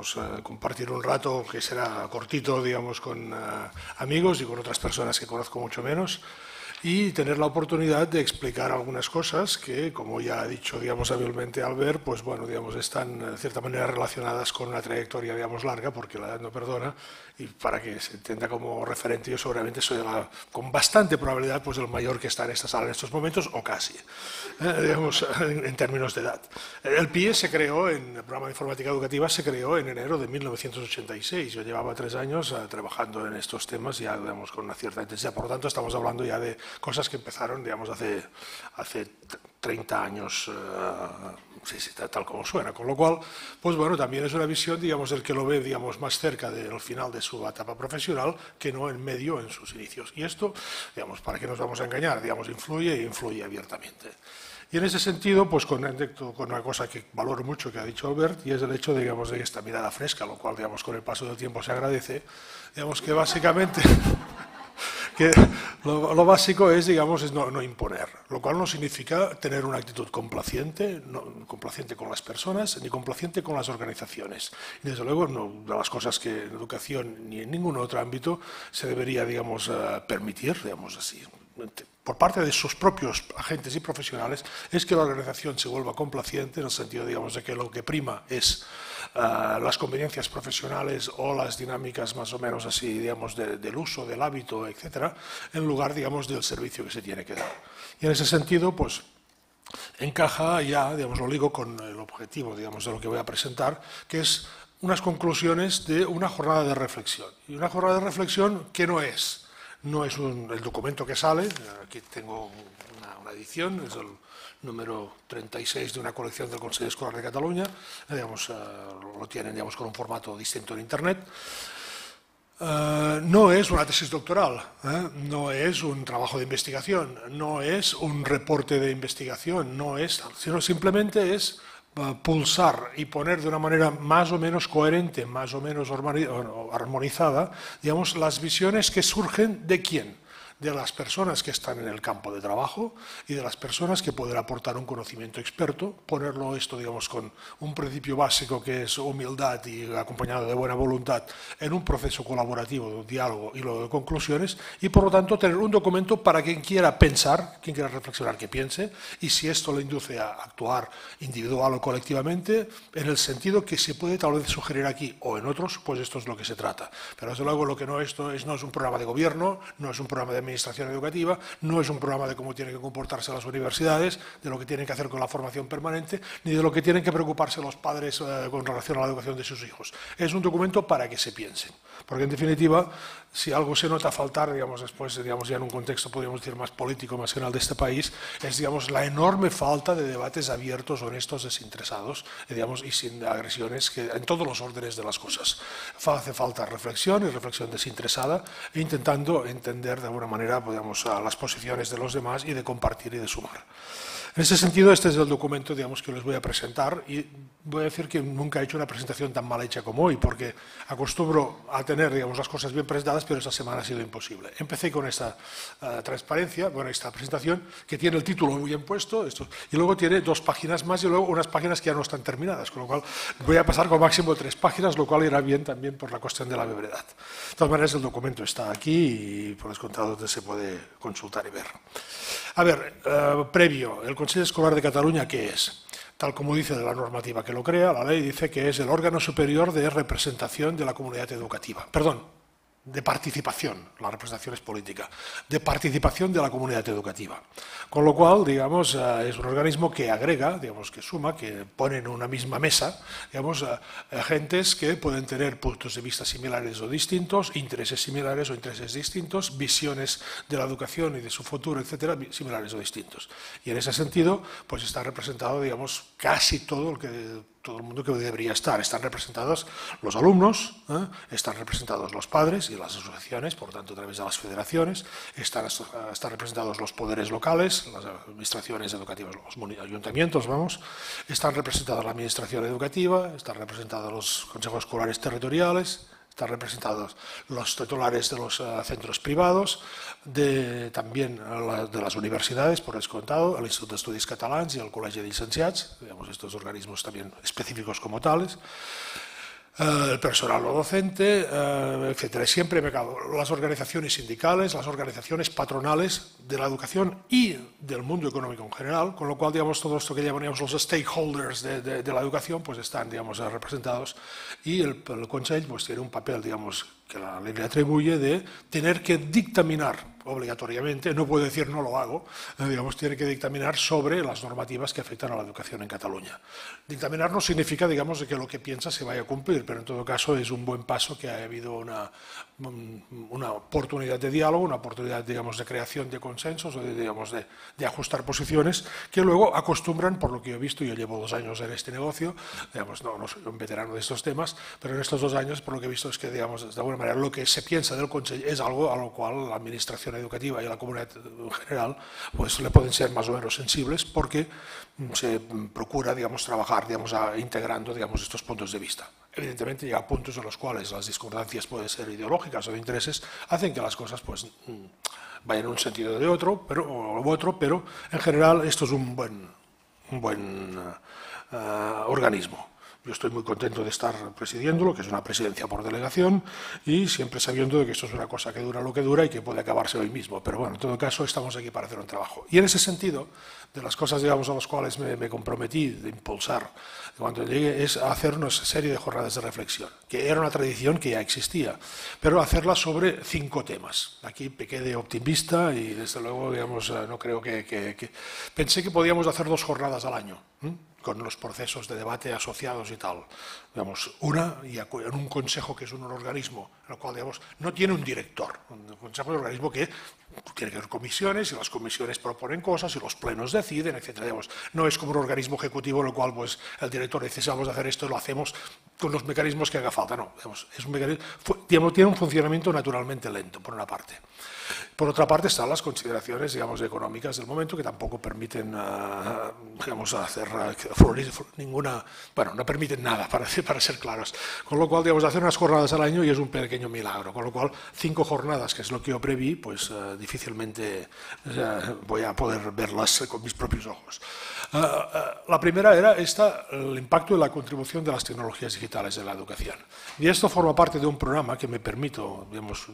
digamos, compartir un rato que será cortito, digamos, con amigos y con otras personas que conozco mucho menos, y tener la oportunidad de explicar algunas cosas que, como ya ha dicho, digamos, hábilmente Albert, pues bueno, digamos, están de cierta manera relacionadas con una trayectoria, digamos, larga, porque la edad no perdona, y para que se entienda como referente, yo seguramente soy con bastante probabilidad, pues el mayor que está en esta sala en estos momentos, o casi, digamos, en términos de edad. El PIE se creó, en el programa de informática educativa, se creó en enero de 1986. Yo llevaba 3 años trabajando en estos temas, ya, digamos, con una cierta intensidad. Por lo tanto, estamos hablando ya de cosas que empezaron, digamos, hace 30 años, sí, tal como suena. Con lo cual, pues bueno, también es una visión, digamos, del que lo ve, digamos, más cerca del final de su etapa profesional que no en medio, en sus inicios. Y esto, digamos, para que nos vamos a engañar, digamos, influye e influye abiertamente. Y en ese sentido, pues conecto con una cosa que valoro mucho que ha dicho Albert, y es el hecho, digamos, de esta mirada fresca, lo cual, digamos, con el paso del tiempo se agradece, digamos que básicamente que lo básico es, digamos, es no imponer, lo cual no significa tener una actitud complaciente, no, complaciente con las personas, ni complaciente con las organizaciones. Y desde luego, no, de las cosas que en educación ni en ningún otro ámbito se debería, digamos, permitir, digamos así, por parte de sus propios agentes y profesionales, es que la organización se vuelva complaciente en el sentido, digamos, de que lo que prima es las conveniencias profesionales o las dinámicas más o menos así, digamos, del uso, del hábito, etcétera, en lugar, digamos, del servicio que se tiene que dar. Y en ese sentido, pues, encaja ya, digamos, lo ligo con el objetivo, digamos, de lo que voy a presentar, que es unas conclusiones de una jornada de reflexión. Y una jornada de reflexión que no es el documento que sale, aquí tengo una edición, es el número 36 de una colección del Consell Escolar de Cataluña, digamos, lo tienen, digamos, con un formato distinto en Internet. No es una tesis doctoral, no es un trabajo de investigación, no es un reporte de investigación, sino simplemente es pulsar y poner de una manera más o menos coherente, más o menos armonizada, digamos, las visiones que surgen de quién, de las personas que están en el campo de trabajo y de las personas que pueden aportar un conocimiento experto, ponerlo esto, digamos, con un principio básico que es humildad y acompañado de buena voluntad en un proceso colaborativo, de un diálogo y luego de conclusiones, y por lo tanto tener un documento para quien quiera pensar, quien quiera reflexionar, que piense, y si esto le induce a actuar individual o colectivamente, en el sentido que se puede tal vez sugerir aquí o en otros, pues esto es lo que se trata. Pero desde luego lo que no es un programa de gobierno, no es un programa de administración educativa, no es un programa de cómo tienen que comportarse las universidades, de lo que tienen que hacer con la formación permanente, ni de lo que tienen que preocuparse los padres con relación a la educación de sus hijos. Es un documento para que se piensen, porque en definitiva, si algo se nota faltar, digamos, después, digamos, ya en un contexto, podríamos decir, más político, más general de este país, es, digamos, la enorme falta de debates abiertos, honestos, desinteresados, digamos, y sin agresiones, que en todos los órdenes de las cosas. Hace falta reflexión y reflexión desinteresada, e intentando entender de alguna manera, digamos, a las posiciones de los demás y de compartir y de sumar. En ese sentido, este es el documento, digamos, que les voy a presentar, y voy a decir que nunca he hecho una presentación tan mal hecha como hoy, porque acostumbro a tener, digamos, las cosas bien presentadas, pero esta semana ha sido imposible. Empecé con esta transparencia, bueno, esta presentación, que tiene el título muy bien puesto, y luego tiene 2 páginas más y luego unas páginas que ya no están terminadas, con lo cual voy a pasar con máximo 3 páginas, lo cual irá bien también por la cuestión de la brevedad. De todas maneras, el documento está aquí y por descontado se puede consultar y ver. A ver, previo, el Consell Escolar de Cataluña, ¿qué es? Tal como dice la normativa que lo crea, la ley dice que es el órgano superior de representación de la comunidad educativa. Perdón, de participación, la representación es política, de participación de la comunidad educativa. Con lo cual, digamos, es un organismo que agrega, digamos, que suma, que pone en una misma mesa, digamos, agentes que pueden tener puntos de vista similares o distintos, intereses similares o intereses distintos, visiones de la educación y de su futuro, etcétera, similares o distintos. Y en ese sentido, pues está representado, digamos, casi todo el mundo que debería estar. Están representados los alumnos, están representados los padres y las asociaciones, por lo tanto a través de las federaciones, están representados los poderes locales, las administraciones educativas, los ayuntamientos, vamos, están representados la administración educativa, están representados los consejos escolares territoriales, están representados los titulares de los centros privados, también de las universidades, por descontado, el Institut d'Estudis Catalans y el Col·legi de Llicenciats, digamos, estos organismos también específicos como tales. el personal no docente, etcétera. Siempre las organizaciones sindicales, las organizaciones patronales de la educación y del mundo económico en general, con lo cual, digamos, todo esto que llamaríamos los stakeholders de la educación, pues están, digamos, representados, y el Consell pues tiene un papel, digamos, que la ley le atribuye de tener que dictaminar obligatoriamente, no puedo decir no lo hago, digamos, tiene que dictaminar sobre las normativas que afectan a la educación en Cataluña. Dictaminar no significa, digamos, que lo que piensa se vaya a cumplir, pero en todo caso es un buen paso que ha habido una oportunidad de diálogo, una oportunidad, digamos, de creación de consensos, o digamos, de ajustar posiciones, que luego acostumbran, por lo que yo he visto, yo llevo 2 años en este negocio, digamos, no soy un veterano de estos temas, pero en estos 2 años, por lo que he visto, es que, digamos, de alguna manera, lo que se piensa del Consell es algo a lo cual la administración educativa y la comunidad en general pues le pueden ser más o menos sensibles, porque se procura, digamos, trabajar, digamos, integrando, digamos, estos puntos de vista. Evidentemente llega a puntos en los cuales las discordancias pueden ser ideológicas o de intereses, hacen que las cosas pues vayan en un sentido de otro, pero en general esto es un buen organismo. Yo estoy muy contento de estar presidiéndolo, que es una presidencia por delegación, y siempre sabiendo de que esto es una cosa que dura lo que dura y que puede acabarse hoy mismo. Pero bueno, en todo caso, estamos aquí para hacer un trabajo. Y en ese sentido, de las cosas, digamos, a las cuales me comprometí de impulsar cuando llegue, es hacer una serie de jornadas de reflexión, que era una tradición que ya existía, pero hacerla sobre 5 temas. Aquí pequé de optimista y, desde luego, digamos, no creo que... Pensé que podíamos hacer 2 jornadas al año, con los procesos de debate asociados y tal. Digamos, y en un consejo que es un organismo, en el cual, digamos, no tiene un director, un consejo es un organismo que tiene que haber comisiones, y las comisiones proponen cosas y los plenos deciden, etcétera. Digamos, no es como un organismo ejecutivo en el cual pues, el director dice, si vamos a hacer esto, lo hacemos con los mecanismos que haga falta. No, digamos, es un mecanismo, tiene un funcionamiento naturalmente lento, por una parte. Por otra parte están las consideraciones, digamos, económicas del momento, que tampoco permiten, digamos, hacer ninguna, bueno, no permiten nada, para ser claros. Con lo cual, digamos, hacer unas jornadas al año y es un pequeño milagro. Con lo cual, 5 jornadas, que es lo que yo preví, pues difícilmente voy a poder verlas con mis propios ojos. La primera era el impacto y la contribución de las tecnologías digitales en la educación. Y esto forma parte de un programa que me permito, digamos,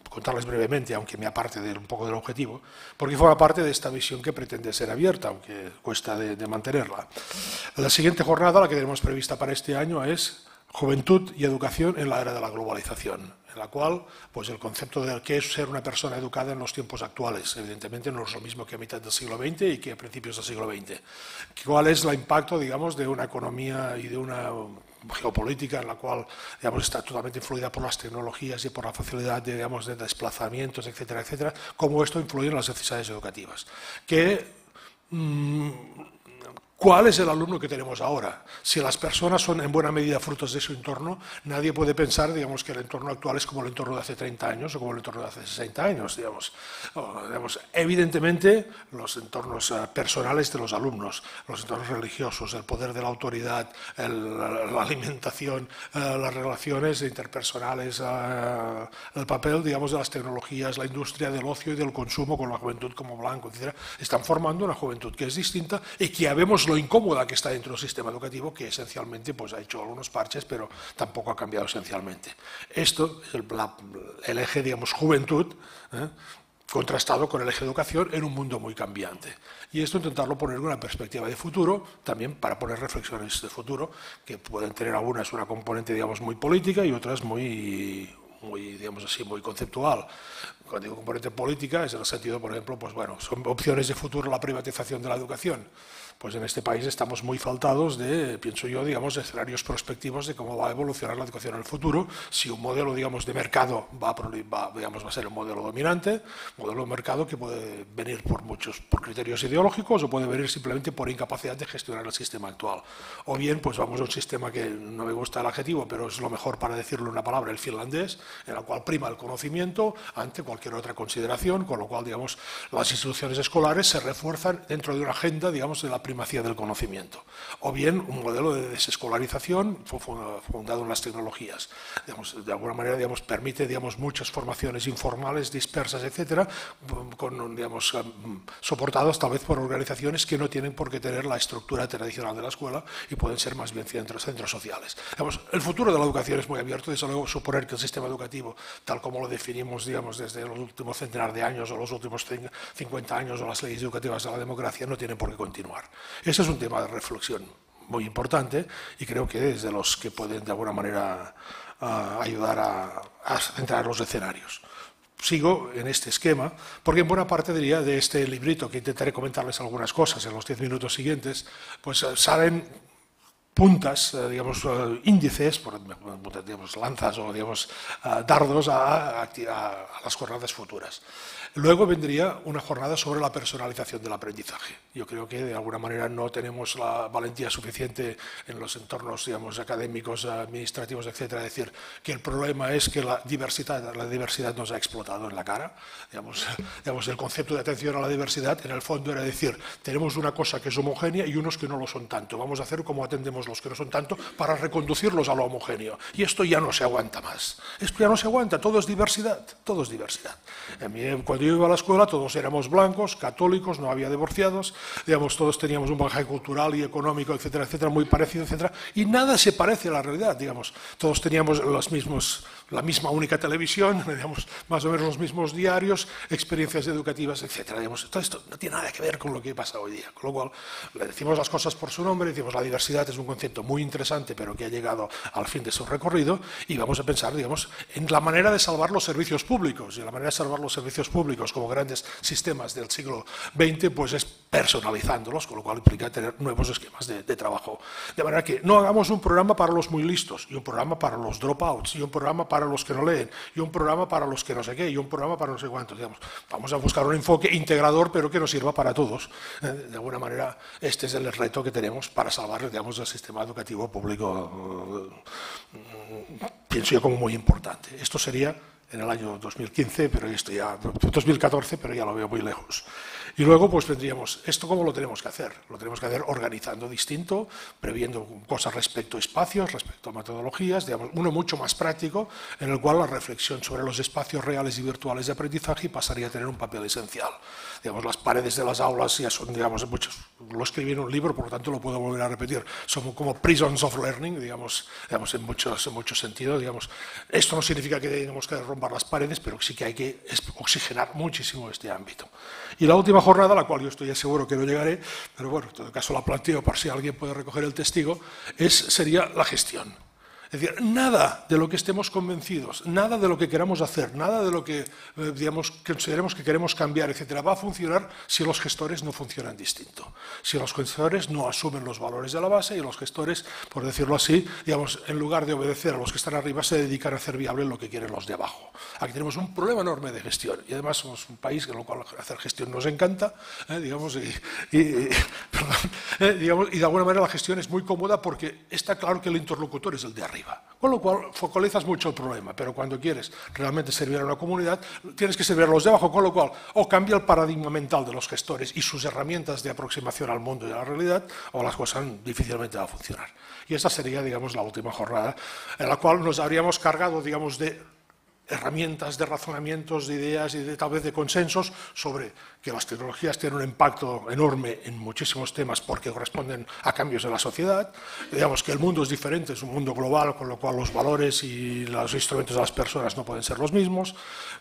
contarles brevemente, aunque me aparte un poco del objetivo, porque forma parte de esta visión que pretende ser abierta, aunque cuesta de mantenerla. La siguiente jornada, la que tenemos prevista para este año, es Juventud y Educación en la era de la globalización, en la cual pues, el concepto de qué es ser una persona educada en los tiempos actuales, evidentemente no es lo mismo que a mitad del siglo XX y que a principios del siglo XX. ¿Cuál es el impacto, digamos, de una economía y de una geopolítica en la cual, digamos, está totalmente influida por las tecnologías y por la facilidad de, digamos, de desplazamientos, etcétera, etcétera, cómo esto influye en las necesidades educativas? ¿Cuál es el alumno que tenemos ahora? Si las personas son en buena medida frutos de su entorno, nadie puede pensar, digamos, que el entorno actual es como el entorno de hace 30 años o como el entorno de hace 60 años, digamos. Evidentemente, los entornos personales de los alumnos, los entornos religiosos, el poder de la autoridad, la alimentación, las relaciones interpersonales, el papel, digamos, de las tecnologías, la industria del ocio y del consumo con la juventud como blanco, etcétera, están formando una juventud que es distinta y que ya vemos lo incómoda que está dentro del sistema educativo, que esencialmente pues, ha hecho algunos parches, pero tampoco ha cambiado esencialmente. Esto es el eje, digamos, juventud, contrastado con el eje educación en un mundo muy cambiante. Y esto intentarlo poner en una perspectiva de futuro, también para poner reflexiones de futuro, que pueden tener algunas una componente, digamos, muy política y otras muy, digamos así, muy conceptual. Cuando digo componente política es en el sentido, por ejemplo, pues bueno, son opciones de futuro la privatización de la educación. Pues en este país estamos muy faltados de, pienso yo, digamos, escenarios prospectivos de cómo va a evolucionar la educación en el futuro, si un modelo, digamos, de mercado va a ser un modelo dominante, modelo de mercado que puede venir por criterios ideológicos o puede venir simplemente por incapacidad de gestionar el sistema actual. O bien, pues vamos a un sistema que no me gusta el adjetivo, pero es lo mejor para decirlo en una palabra, el finlandés, en el cual prima el conocimiento ante cualquier cualquier otra consideración, con lo cual, digamos, las instituciones escolares se refuerzan dentro de una agenda, digamos, de la primacía del conocimiento. O bien un modelo de desescolarización fundado en las tecnologías. Digamos, de alguna manera, digamos, permite, digamos, muchas formaciones informales, dispersas, etcétera, digamos, soportadas tal vez por organizaciones que no tienen por qué tener la estructura tradicional de la escuela y pueden ser más bien centros sociales. Digamos, el futuro de la educación es muy abierto, desde luego suponer que el sistema educativo, tal como lo definimos, digamos, desde los últimos centenar de años o los últimos 50 años o las leyes educativas de la democracia, no tienen por qué continuar. Ese es un tema de reflexión muy importante y creo que es de los que pueden de alguna manera ayudar a centrar los escenarios. Sigo en este esquema, porque en buena parte, diría, de este librito, que intentaré comentarles algunas cosas en los 10 minutos siguientes, pues salen puntas, digamos, índices, digamos, lanzas o, digamos, dardos a las jornadas futuras. Luego vendría una jornada sobre la personalización del aprendizaje. Yo creo que de alguna manera no tenemos la valentía suficiente en los entornos, digamos, académicos, administrativos, etcétera, de decir que el problema es que la diversidad nos ha explotado en la cara. Digamos, el concepto de atención a la diversidad en el fondo era decir, tenemos una cosa que es homogénea y unos que no lo son tanto. Vamos a hacer como atendemos los que no son tanto para reconducirlos a lo homogéneo. Y esto ya no se aguanta más. Esto ya no se aguanta, todo es diversidad, todo es diversidad. A mí, cuando yo iba a la escuela todos éramos blancos, católicos, no había divorciados, digamos, todos teníamos un bagaje cultural y económico, etcétera, etcétera, muy parecido, etcétera, y nada se parece a la realidad, digamos. Todos teníamos la misma única televisión, digamos, más o menos los mismos diarios, experiencias educativas, etcétera. Digamos, todo esto no tiene nada que ver con lo que pasa hoy día, con lo cual le decimos las cosas por su nombre, decimos la diversidad es un concepto muy interesante, pero que ha llegado al fin de su recorrido, y vamos a pensar, digamos, en la manera de salvar los servicios públicos, y la manera de salvar los servicios públicos como grandes sistemas del siglo XX, pues es personalizándolos, con lo cual implica tener nuevos esquemas de trabajo. De manera que no hagamos un programa para los muy listos, y un programa para los dropouts, y un programa para los que no leen, y un programa para los que no sé qué, y un programa para no sé cuántos. Digamos, vamos a buscar un enfoque integrador, pero que nos sirva para todos. De alguna manera, este es el reto que tenemos para salvar, digamos, el sistema educativo público, pienso yo, como muy importante. Esto sería en el año 2015, pero esto ya 2014, pero ya lo veo muy lejos. Y luego pues tendríamos, ¿esto cómo lo tenemos que hacer? Lo tenemos que hacer organizando distinto, previendo cosas respecto a espacios, respecto a metodologías, digamos, uno mucho más práctico, en el cual la reflexión sobre los espacios reales y virtuales de aprendizaje pasaría a tener un papel esencial. Digamos, las paredes de las aulas ya son, digamos, muchos, lo escribí en un libro, por lo tanto lo puedo volver a repetir, son como prisons of learning, digamos en muchos sentidos, digamos. Esto no significa que tengamos que romper las paredes, pero sí que hay que oxigenar muchísimo este ámbito. Y la última jornada, a la cual yo estoy seguro que no llegaré, pero bueno, en todo caso la planteo por si alguien puede recoger el testigo, sería la gestión. Es decir, nada de lo que estemos convencidos, nada de lo que queramos hacer, nada de lo que digamos, consideremos que queremos cambiar, etcétera, va a funcionar si los gestores no funcionan distinto. Si los gestores no asumen los valores de la base y los gestores, por decirlo así, digamos, en lugar de obedecer a los que están arriba, se dedican a hacer viable lo que quieren los de abajo. Aquí tenemos un problema enorme de gestión y además somos un país en el cual hacer gestión nos encanta, digamos, digamos, y de alguna manera la gestión es muy cómoda porque está claro que el interlocutor es el de arriba. Con lo cual focalizas mucho el problema, pero cuando quieres realmente servir a una comunidad, tienes que servir a los de abajo, con lo cual o cambia el paradigma mental de los gestores y sus herramientas de aproximación al mundo y a la realidad, o las cosas difícilmente van a funcionar. Y esta sería, digamos, la última jornada, en la cual nos habríamos cargado, digamos, de herramientas, de razonamientos, de ideas y tal vez de consensos sobre que las tecnologías tienen un impacto enorme en muchísimos temas porque corresponden a cambios de la sociedad. Digamos que el mundo es diferente, es un mundo global, con lo cual los valores y los instrumentos de las personas no pueden ser los mismos.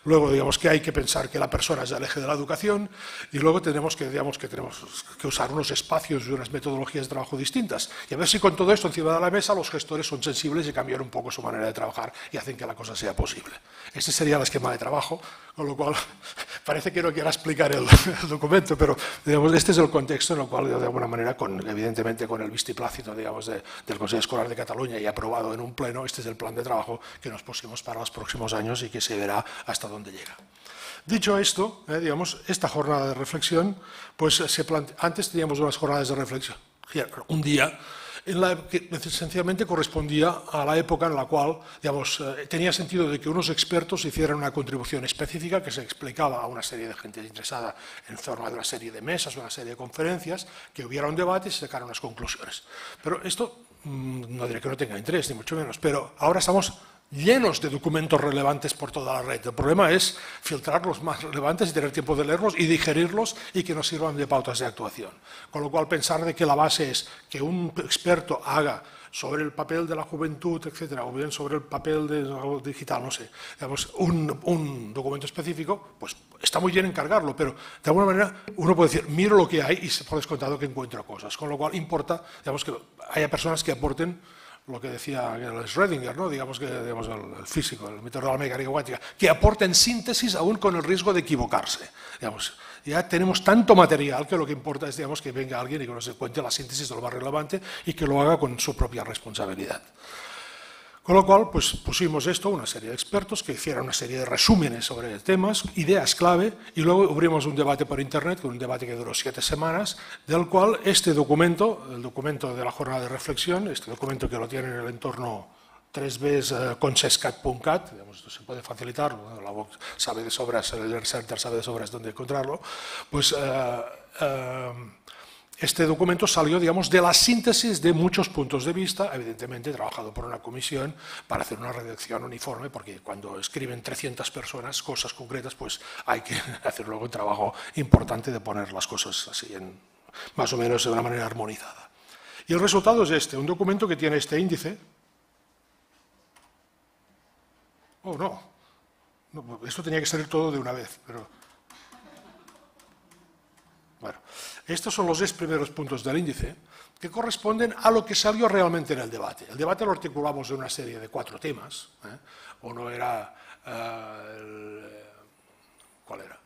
Luego, digamos que hay que pensar que la persona es el eje de la educación y luego tenemos que usar unos espacios y unas metodologías de trabajo distintas. Y a ver si con todo esto encima de la mesa los gestores son sensibles y cambian un poco su manera de trabajar y hacen que la cosa sea posible. Este sería el esquema de trabajo, con lo cual parece que no quiera explicar el documento, pero digamos, este es el contexto en el cual, de alguna manera, evidentemente con el vistiplácito, digamos, del Consejo Escolar de Cataluña y aprobado en un pleno, este es el plan de trabajo que nos pusimos para los próximos años y que se verá hasta dónde llega. Dicho esto, digamos, esta jornada de reflexión, pues antes teníamos unas jornadas de reflexión, un día, que esencialmente correspondía a la época en la cual, digamos, tenía sentido de que unos expertos hicieran una contribución específica que se explicaba a una serie de gente interesada en forma de una serie de mesas, una serie de conferencias, que hubiera un debate y se sacaran unas conclusiones. Pero esto no diré que no tenga interés, ni mucho menos, pero ahora estamos llenos de documentos relevantes por toda la red. El problema es filtrar los más relevantes y tener tiempo de leerlos y digerirlos y que nos sirvan de pautas de actuación. Con lo cual, pensar de que la base es que un experto haga sobre el papel de la juventud, etcétera, o bien sobre el papel de algo digital, no sé, digamos, un documento específico, pues está muy bien encargarlo, pero de alguna manera uno puede decir, miro lo que hay y se por descontado que encuentro cosas. Con lo cual, importa, digamos, que haya personas que aporten lo que decía Schrödinger, ¿no? digamos el físico, el método de la mecánica cuántica, que aporten síntesis aún con el riesgo de equivocarse. Digamos, ya tenemos tanto material que lo que importa es digamos, que venga alguien y que nos cuente la síntesis de lo más relevante y que lo haga con su propia responsabilidad. Con lo cual, pues pusimos esto, una serie de expertos que hicieran una serie de resúmenes sobre temas, ideas clave, y luego abrimos un debate por internet, un debate que duró 7 semanas, del cual este documento, el documento de la jornada de reflexión, este documento que lo tiene en el entorno 3Bs consescat.cat, se puede facilitar, la Vox sabe de sobras, el Learning Center sabe de sobras dónde encontrarlo, pues este documento salió, digamos, de la síntesis de muchos puntos de vista, evidentemente trabajado por una comisión para hacer una redacción uniforme, porque cuando escriben 300 personas cosas concretas, pues hay que hacer luego un trabajo importante de poner las cosas así, más o menos de una manera armonizada. Y el resultado es este, un documento que tiene este índice. Oh, no, esto tenía que salir todo de una vez, pero... Bueno, estos son los 10 primeros puntos del índice que corresponden a lo que salió realmente en el debate. El debate lo articulamos en una serie de 4 temas. Uno era... ¿Cuál era?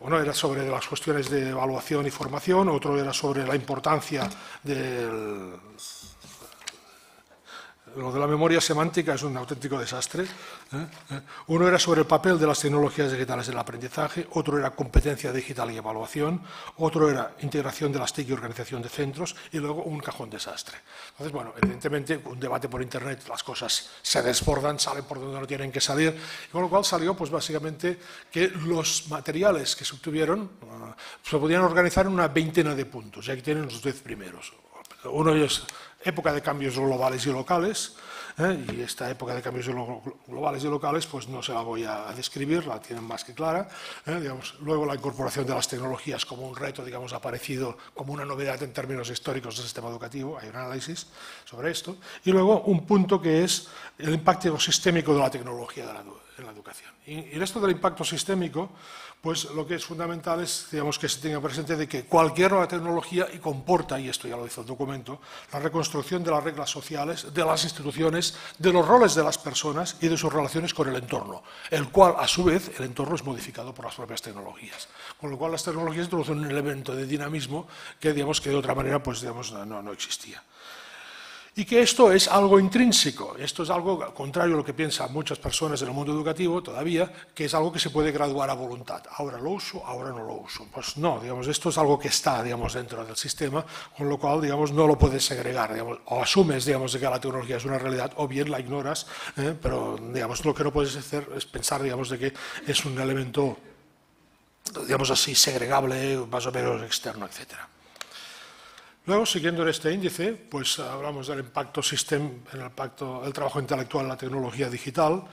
Uno era sobre las cuestiones de evaluación y formación, otro era sobre la importancia del... Lo de la memoria semántica es un auténtico desastre. Uno era sobre el papel de las tecnologías digitales en el aprendizaje, otro era competencia digital y evaluación, otro era integración de las TIC y organización de centros, y luego un cajón desastre. Entonces, bueno, evidentemente, un debate por internet, las cosas se desbordan, salen por donde no tienen que salir, con lo cual salió, pues básicamente, que los materiales que se obtuvieron se podían organizar en una veintena de puntos, y aquí tienen los 10 primeros. Uno es época de cambios globales y locales, y esta época de cambios globales y locales pues no se la voy a describir, la tienen más que clara. Digamos, luego la incorporación de las tecnologías como un reto, digamos, ha aparecido como una novedad en términos históricos del sistema educativo, hay un análisis sobre esto, y luego un punto que es el impacto sistémico de la tecnología en la educación. Y en esto del impacto sistémico, pues lo que es fundamental es, digamos, que se tenga presente de que cualquier nueva tecnología y comporta, y esto ya lo dice el documento, la reconstrucción de las reglas sociales, de las instituciones, de los roles de las personas y de sus relaciones con el entorno, el cual, a su vez, el entorno es modificado por las propias tecnologías. Con lo cual, las tecnologías introducen un elemento de dinamismo que, digamos, que de otra manera, pues, digamos, no existía. Y que esto es algo intrínseco, esto es algo contrario a lo que piensan muchas personas en el mundo educativo todavía, que es algo que se puede graduar a voluntad. Ahora lo uso, ahora no lo uso. Pues no, digamos, esto es algo que está, digamos, dentro del sistema, con lo cual, digamos, no lo puedes segregar, digamos, o asumes, digamos, de que la tecnología es una realidad, o bien la ignoras, pero, digamos, lo que no puedes hacer es pensar, digamos, de que es un elemento, digamos así, segregable, más o menos externo, etcétera. Luego, siguiendo en este índice, pues hablamos del impacto el trabajo intelectual en la tecnología digital,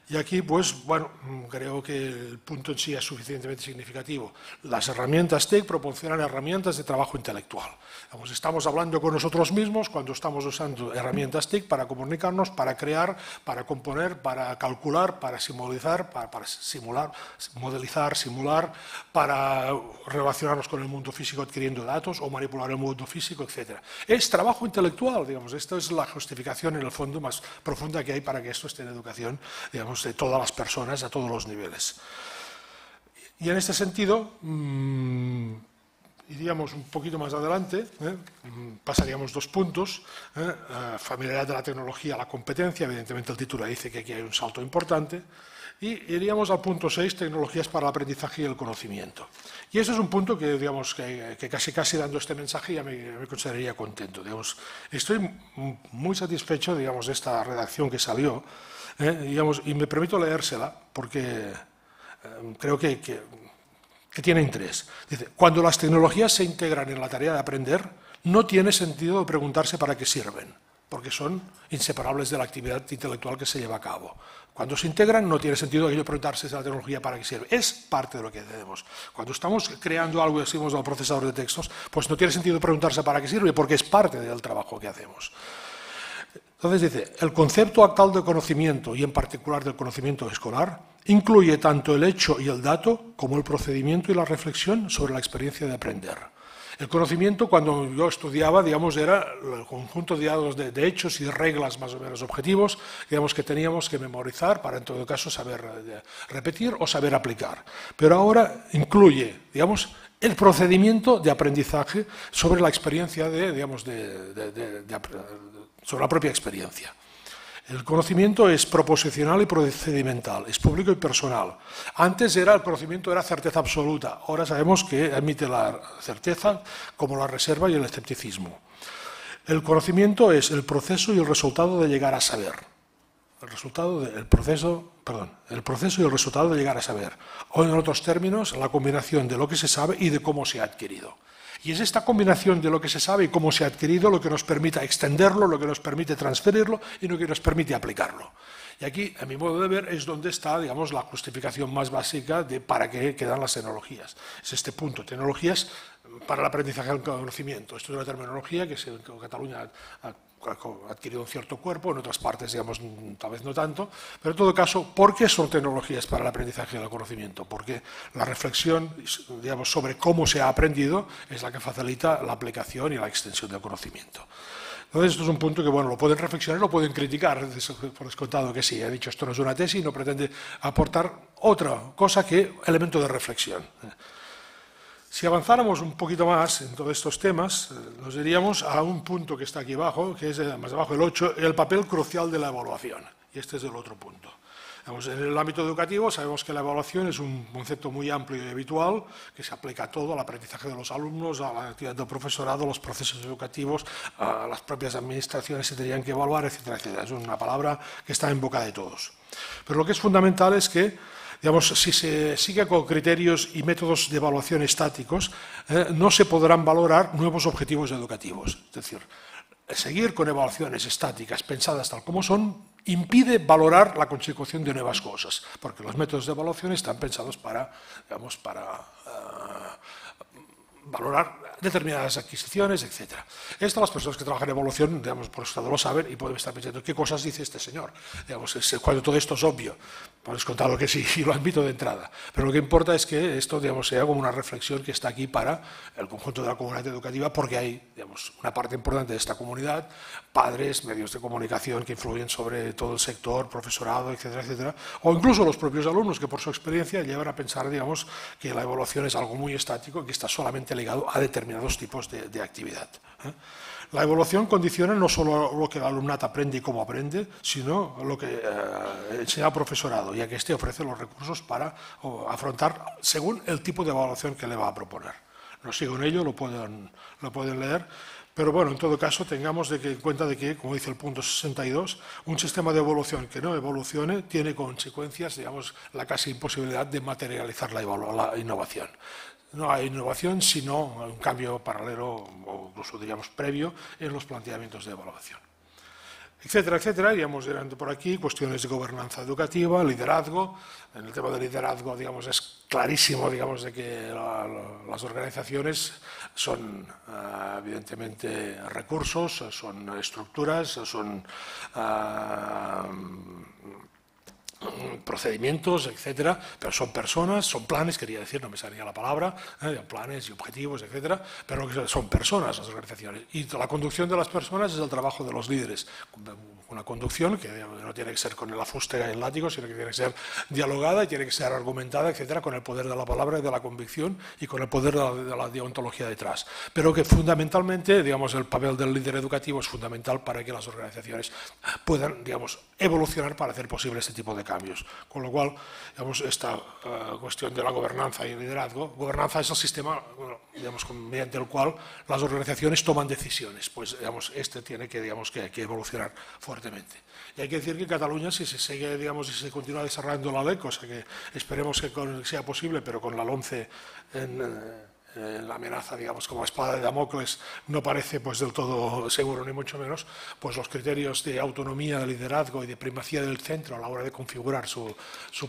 y aquí, pues, bueno, creo que el punto en sí es suficientemente significativo. Las herramientas TIC proporcionan herramientas de trabajo intelectual. Digamos, estamos hablando con nosotros mismos cuando estamos usando herramientas TIC para comunicarnos, para crear, para componer, para calcular, para simbolizar, para simular, modelizar, simular, para relacionarnos con el mundo físico adquiriendo datos o manipular el mundo físico, etc. Es trabajo intelectual, digamos, esto es la justificación en el fondo más profunda que hay para que esto esté en educación, digamos, de todas las personas a todos los niveles. Y en este sentido, iríamos un poquito más adelante, pasaríamos 2 puntos, familiaridad de la tecnología a la competencia, evidentemente el título dice que aquí hay un salto importante, Y iríamos al punto 6, tecnologías para el aprendizaje y el conocimiento. Y ese es un punto que, digamos, que casi dando este mensaje ya me consideraría contento. Digamos, estoy muy satisfecho, digamos, de esta redacción que salió, digamos, y me permito leérsela porque creo que tiene interés. Dice, cuando las tecnologías se integran en la tarea de aprender, no tiene sentido preguntarse para qué sirven, porque son inseparables de la actividad intelectual que se lleva a cabo. Cuando se integran no tiene sentido aquello preguntarse si la tecnología para qué sirve. Es parte de lo que hacemos. Cuando estamos creando algo y decimos al procesador de textos, pues no tiene sentido preguntarse para qué sirve, porque es parte del trabajo que hacemos. Entonces dice, el concepto actual de conocimiento, y en particular del conocimiento escolar, incluye tanto el hecho y el dato como el procedimiento y la reflexión sobre la experiencia de aprender. El conocimiento, cuando yo estudiaba, digamos, era el conjunto de hechos y de reglas más o menos objetivos, digamos, que teníamos que memorizar para, en todo caso, saber repetir o saber aplicar. Pero ahora incluye, digamos, el procedimiento de aprendizaje sobre la experiencia sobre la propia experiencia. El conocimiento es proposicional y procedimental, es público y personal. Antes el conocimiento era certeza absoluta, ahora sabemos que admite la certeza como la reserva y el escepticismo. El conocimiento es el proceso y el resultado de llegar a saber. El proceso y el resultado de llegar a saber. O en otros términos, la combinación de lo que se sabe y de cómo se ha adquirido. Y es esta combinación de lo que se sabe y cómo se ha adquirido lo que nos permite extenderlo, lo que nos permite transferirlo y lo que nos permite aplicarlo. Y aquí, a mi modo de ver, es donde está, digamos, la justificación más básica de para qué quedan las tecnologías. Es este punto, tecnologías para el aprendizaje del conocimiento. Esto es una terminología que en Cataluña ha adquirido un cierto cuerpo, en otras partes, digamos, tal vez no tanto, pero en todo caso, ¿por qué son tecnologías para el aprendizaje del conocimiento? Porque la reflexión, digamos, sobre cómo se ha aprendido es la que facilita la aplicación y la extensión del conocimiento. Entonces, esto es un punto que, bueno, lo pueden reflexionar, lo pueden criticar, por descontado que sí, he dicho, esto no es una tesis, no pretende aportar otra cosa que elemento de reflexión. Si avanzáramos un poquito más en todos estos temas, nos iríamos a un punto que está aquí abajo, que es más abajo, el 8, el papel crucial de la evaluación. Y este es el otro punto. En el ámbito educativo sabemos que la evaluación es un concepto muy amplio y habitual, que se aplica a todo, al aprendizaje de los alumnos, a la actividad del profesorado, a los procesos educativos, a las propias administraciones se tendrían que evaluar, etcétera, etcétera. Es una palabra que está en boca de todos. Pero lo que es fundamental es que, digamos, si se sigue con criterios y métodos de evaluación estáticos, no se podrán valorar nuevos objetivos educativos. Es decir, seguir con evaluaciones estáticas pensadas tal como son impide valorar la consecución de nuevas cosas, porque los métodos de evaluación están pensados para, digamos, valorar determinadas adquisiciones, etc. Esto las personas que trabajan en evaluación, digamos, por eso lo saben y pueden estar pensando, ¿qué cosas dice este señor? Digamos, cuando todo esto es obvio, puedes contar lo que sí, y lo admito de entrada. Pero lo que importa es que esto, digamos, sea como una reflexión que está aquí para el conjunto de la comunidad educativa, porque hay, digamos, una parte importante de esta comunidad, padres, medios de comunicación que influyen sobre todo el sector, profesorado, etcétera, etcétera, o incluso los propios alumnos que por su experiencia llevan a pensar, digamos, que la evaluación es algo muy estático y que está solamente ligado a determinados tipos de actividad. La evaluación condiciona no solo lo que el alumnado aprende y cómo aprende, sino lo que enseña el profesorado, ya que éste ofrece los recursos para afrontar según el tipo de evaluación que le va a proponer. No sigo en ello, lo pueden leer, pero bueno, en todo caso tengamos en cuenta de que, como dice el punto 62, un sistema de evaluación que no evolucione tiene consecuencias, digamos, la casi imposibilidad de materializar la innovación. No hay innovación, sino un cambio paralelo o incluso diríamos previo en los planteamientos de evaluación. Etcétera, etcétera, iríamos mirando por aquí cuestiones de gobernanza educativa, liderazgo. En el tema del liderazgo, digamos, es clarísimo, digamos, de que las organizaciones son evidentemente recursos, son estructuras, son procedimientos, etcétera, pero son personas, son planes, quería decir, no me salía la palabra, planes y objetivos, etcétera, pero son personas las organizaciones. Y la conducción de las personas es el trabajo de los líderes. Una conducción que no tiene que ser con el afuste y el látigo, sino que tiene que ser dialogada y tiene que ser argumentada, etcétera, con el poder de la palabra y de la convicción y con el poder de la deontología detrás. Pero que fundamentalmente, digamos, el papel del líder educativo es fundamental para que las organizaciones puedan, digamos, evolucionar para hacer posible este tipo de cambios. cambios. Con lo cual, digamos, esta cuestión de la gobernanza y el liderazgo, gobernanza es el sistema, digamos, mediante el cual las organizaciones toman decisiones, pues digamos, este tiene que, digamos, que evolucionar fuertemente. Y hay que decir que en Cataluña, si se sigue, digamos, si se continúa desarrollando la ley, cosa que esperemos que sea posible, pero con la LOMCE la amenaza, digamos, como espada de Damocles no parece pues del todo seguro, ni mucho menos, pues los criterios de autonomía, de liderazgo y de primacía del centro a la hora de configurar su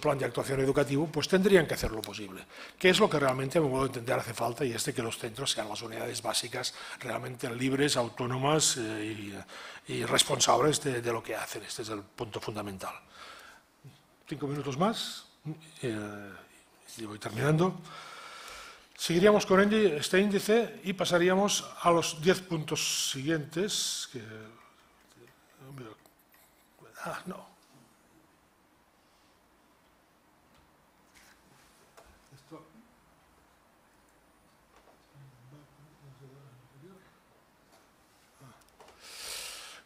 plan de actuación educativo, pues tendrían que hacerlo posible. ¿Qué es lo que realmente, a mi modo de entender, hace falta? Y es de que los centros sean las unidades básicas realmente libres, autónomas y responsables de lo que hacen. Este es el punto fundamental. 5 minutos más y voy terminando. Seguiríamos con este índice y pasaríamos a los 10 puntos siguientes. No.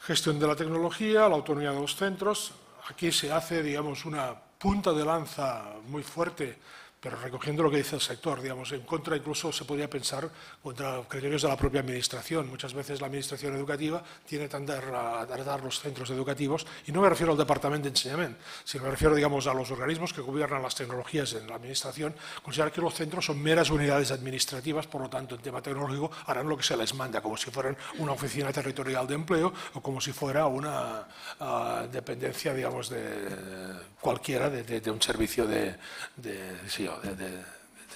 Gestión de la tecnología, la autonomía de los centros. Aquí se hace, digamos, una punta de lanza muy fuerte, pero recogiendo lo que dice el sector, digamos, en contra incluso se podría pensar contra criterios de la propia administración. Muchas veces la administración educativa tiene que tender a dar los centros educativos, y no me refiero al departamento de enseñamiento, sino me refiero, digamos, a los organismos que gobiernan las tecnologías en la administración, considerar que los centros son meras unidades administrativas, por lo tanto, en tema tecnológico harán lo que se les manda, como si fueran una oficina territorial de empleo o como si fuera una dependencia, digamos, de cualquiera de un servicio de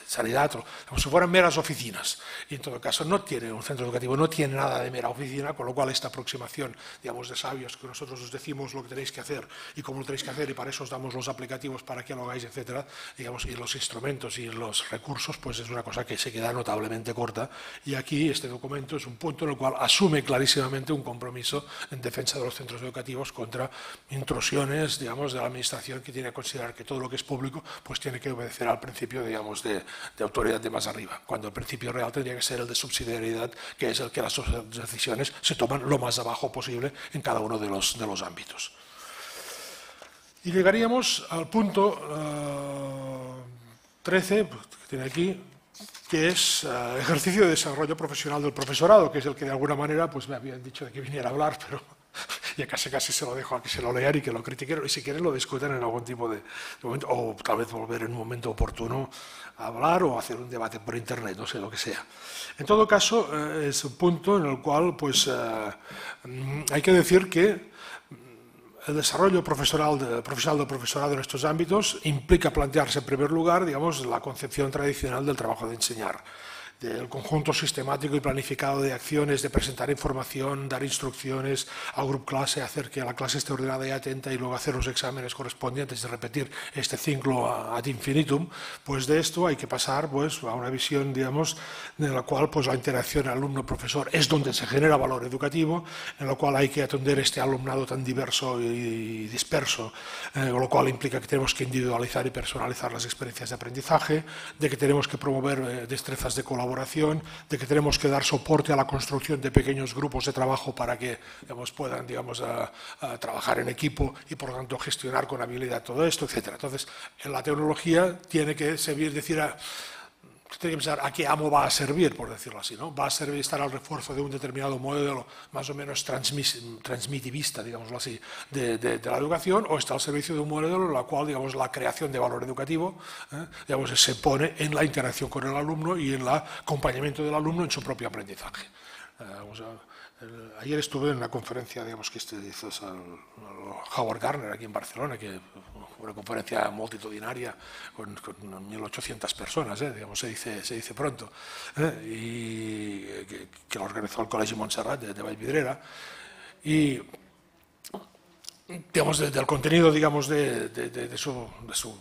sanidad, como si fueran meras oficinas. Y en todo caso no tiene un centro educativo, no tiene nada de mera oficina, con lo cual esta aproximación, digamos, de sabios, que nosotros os decimos lo que tenéis que hacer y cómo lo tenéis que hacer, y para eso os damos los aplicativos para que lo hagáis, etcétera, digamos, y los instrumentos y los recursos, pues es una cosa que se queda notablemente corta. Y aquí este documento es un punto en el cual asume clarísimamente un compromiso en defensa de los centros educativos contra intrusiones, digamos, de la administración, que tiene que considerar que todo lo que es público pues tiene que obedecer al principio, digamos, de autoridad de más arriba, cuando el principio real tendría que ser el de subsidiariedad, que es el que las decisiones se toman lo más abajo posible en cada uno de los ámbitos. Y llegaríamos al punto 13, que tiene aquí, que es ejercicio de desarrollo profesional del profesorado, que es el que de alguna manera pues me habían dicho de que viniera a hablar, pero ya casi se lo dejo a que se lo lean y que lo critiquen, y si quieren lo discutan en algún tipo de momento, o tal vez volver en un momento oportuno a hablar o hacer un debate por internet, no sé, lo que sea. En todo caso, es un punto en el cual pues hay que decir que el desarrollo profesional del profesorado en estos ámbitos implica plantearse en primer lugar, digamos, la concepción tradicional del trabajo de enseñar, del conjunto sistemático y planificado de acciones, de presentar información, dar instrucciones al grupo clase, hacer que la clase esté ordenada y atenta y luego hacer los exámenes correspondientes y repetir este ciclo ad infinitum. Pues de esto hay que pasar pues, a una visión, digamos, en la cual pues, la interacción alumno-profesor es donde se genera valor educativo, en la cual hay que atender este alumnado tan diverso y disperso, lo cual implica que tenemos que individualizar y personalizar las experiencias de aprendizaje, de que tenemos que promover destrezas de colaboración, de que tenemos que dar soporte a la construcción de pequeños grupos de trabajo para que digamos, puedan digamos, trabajar en equipo y por lo tanto gestionar con habilidad todo esto, etc. Entonces, en la tecnología tiene que servir, tiene que pensar a qué amo va a servir, por decirlo así, ¿no? Va a servir estar al refuerzo de un determinado modelo más o menos transmitivista, digámoslo así, de la educación, o está al servicio de un modelo en el cual, digamos, la creación de valor educativo, digamos, se pone en la interacción con el alumno y en el acompañamiento del alumno en su propio aprendizaje. Ayer estuve en una conferencia, digamos, que hizo Howard Gardner aquí en Barcelona, que una conferencia multitudinaria con 1.800 personas, digamos, se dice pronto, y que lo organizó el Col·legi Montserrat de Vallvidrera, y digamos, del contenido, digamos, de su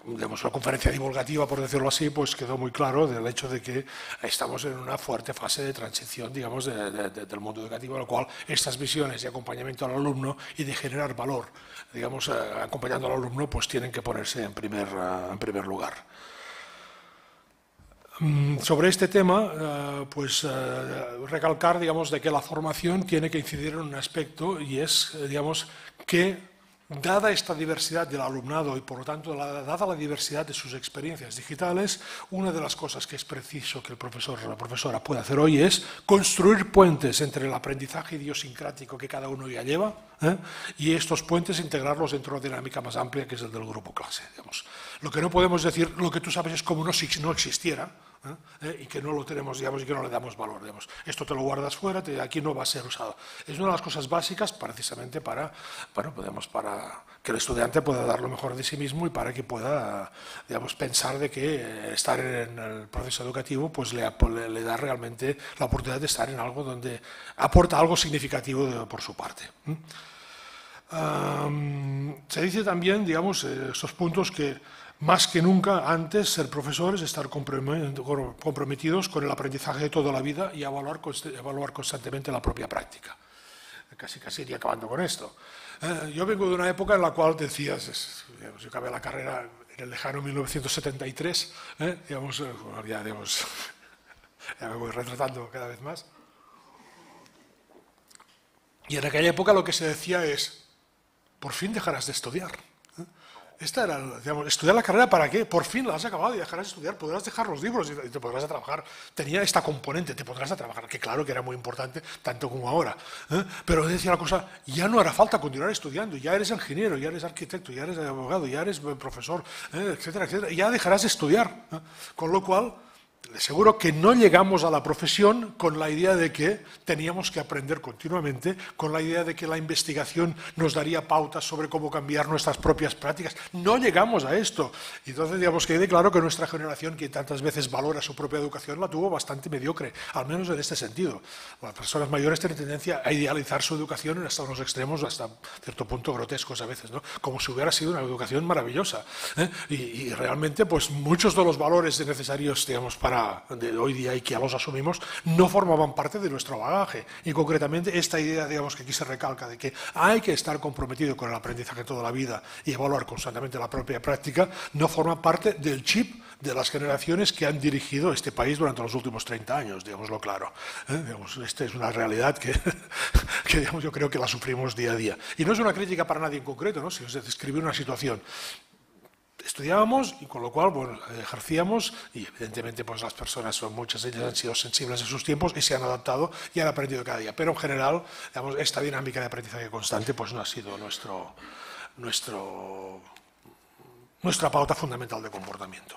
digamos, una conferencia divulgativa, por decirlo así, pues quedó muy claro del hecho de que estamos en una fuerte fase de transición, digamos, del mundo educativo, en lo cual estas visiones de acompañamiento al alumno y de generar valor, digamos, acompañando al alumno, pues tienen que ponerse en primer lugar. Sobre este tema, pues recalcar, digamos, de que la formación tiene que incidir en un aspecto y es, digamos, que Dada esta diversidad del alumnado y por lo tanto dada la diversidad de sus experiencias digitales, una de las cosas que es preciso que el profesor o la profesora pueda hacer hoy es construir puentes entre el aprendizaje idiosincrático que cada uno ya lleva y estos puentes integrarlos dentro de una dinámica más amplia que es el del grupo clase. Digamos. Lo que no podemos decir, lo que tú sabes es como si no existiera, y que no lo tenemos, digamos, y que no le damos valor. Digamos. Esto te lo guardas fuera, aquí no va a ser usado. Es una de las cosas básicas precisamente para que el estudiante pueda dar lo mejor de sí mismo y para que pueda, digamos, pensar de que estar en el proceso educativo pues le da realmente la oportunidad de estar en algo donde aporta algo significativo por su parte. Se dice también, digamos, estos puntos que más que nunca antes ser profesores, estar comprometidos con el aprendizaje de toda la vida y evaluar constantemente la propia práctica. Casi iría acabando con esto. Yo vengo de una época en la cual decías, yo acabé la carrera en el lejano 1973, ya me voy retratando cada vez más. Y en aquella época lo que se decía es, por fin dejarás de estudiar. Esta era, digamos, estudiar la carrera ¿para qué? Por fin la has acabado y dejarás de estudiar, podrás dejar los libros y te podrás a trabajar. Tenía esta componente, te podrás a trabajar, que claro que era muy importante, tanto como ahora. Pero decía la cosa, ya no hará falta continuar estudiando, ya eres ingeniero, ya eres arquitecto, ya eres abogado, ya eres profesor, etcétera, etcétera, ya dejarás de estudiar. Con lo cual, seguro que no llegamos a la profesión con la idea de que teníamos que aprender continuamente, con la idea de que la investigación nos daría pautas sobre cómo cambiar nuestras propias prácticas. No llegamos a esto. Y entonces, digamos, quede claro que nuestra generación, que tantas veces valora su propia educación, la tuvo bastante mediocre, al menos en este sentido. Las personas mayores tienen tendencia a idealizar su educación hasta unos extremos, hasta cierto punto grotescos a veces, ¿no? Como si hubiera sido una educación maravillosa. Y realmente, pues muchos de los valores necesarios, digamos, de hoy día y que ya los asumimos, no formaban parte de nuestro bagaje. Y concretamente esta idea, digamos, que aquí se recalca de que hay que estar comprometido con el aprendizaje toda la vida y evaluar constantemente la propia práctica, no forma parte del chip de las generaciones que han dirigido este país durante los últimos 30 años, digámoslo claro. Digamos, esta es una realidad que digamos, yo creo que la sufrimos día a día. Y no es una crítica para nadie en concreto, ¿no? Sino es describir una situación. Estudiábamos y con lo cual bueno, ejercíamos y evidentemente pues las personas, muchas de ellas han sido sensibles a sus tiempos y se han adaptado y han aprendido cada día. Pero en general, digamos, esta dinámica de aprendizaje constante pues no ha sido nuestra pauta fundamental de comportamiento.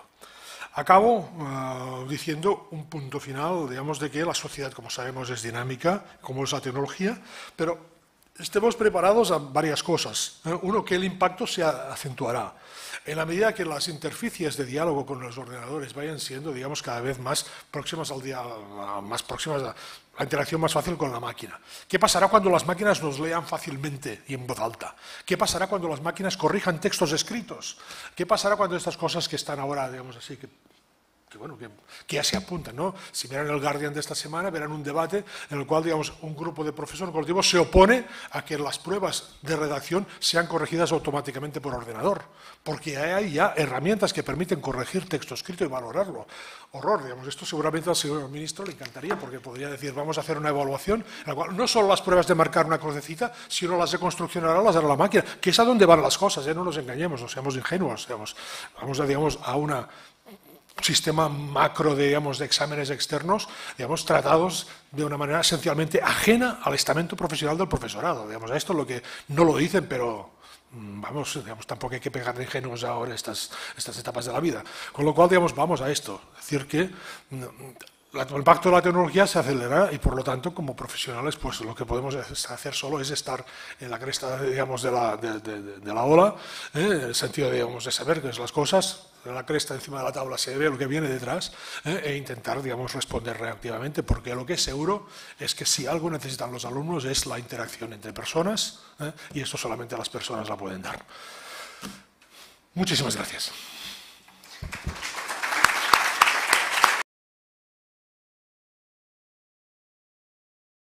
Acabo diciendo un punto final, digamos, de que la sociedad, como sabemos, es dinámica, como es la tecnología, pero estemos preparados a varias cosas. Uno, que el impacto se acentuará. En la medida que las interfaces de diálogo con los ordenadores vayan siendo, digamos, cada vez más próximas a la interacción más fácil con la máquina. ¿Qué pasará cuando las máquinas nos lean fácilmente y en voz alta? ¿Qué pasará cuando las máquinas corrijan textos escritos? ¿Qué pasará cuando estas cosas que están ahora, digamos así, que ya se apuntan, ¿no? Si miran el Guardian de esta semana, verán un debate en el cual, digamos, un grupo de profesores colectivos se opone a que las pruebas de redacción sean corregidas automáticamente por ordenador, porque hay ya herramientas que permiten corregir texto escrito y valorarlo. Horror, digamos, esto seguramente al señor ministro le encantaría, porque podría decir, vamos a hacer una evaluación en la cual no solo las pruebas de marcar una crucecita, sino las de construcción oral las hará la máquina, que es a donde van las cosas, no nos engañemos, no seamos ingenuos, digamos, vamos a un sistema macro de exámenes externos, digamos, tratados de una manera esencialmente ajena al estamento profesional del profesorado. Digamos, esto es lo que no lo dicen, pero vamos, digamos, tampoco hay que pegar de ingenuos ahora estas etapas de la vida. Con lo cual, digamos, vamos a esto. Es decir, que el impacto de la tecnología se acelera y por lo tanto como profesionales pues lo que podemos hacer solo es estar en la cresta, digamos, de la ola, en el sentido, digamos, de saber qué es las cosas. En la cresta encima de la tabla se ve lo que viene detrás e intentar, digamos, responder reactivamente, porque lo que es seguro es que si algo necesitan los alumnos es la interacción entre personas y esto solamente las personas la pueden dar. Muchísimas gracias.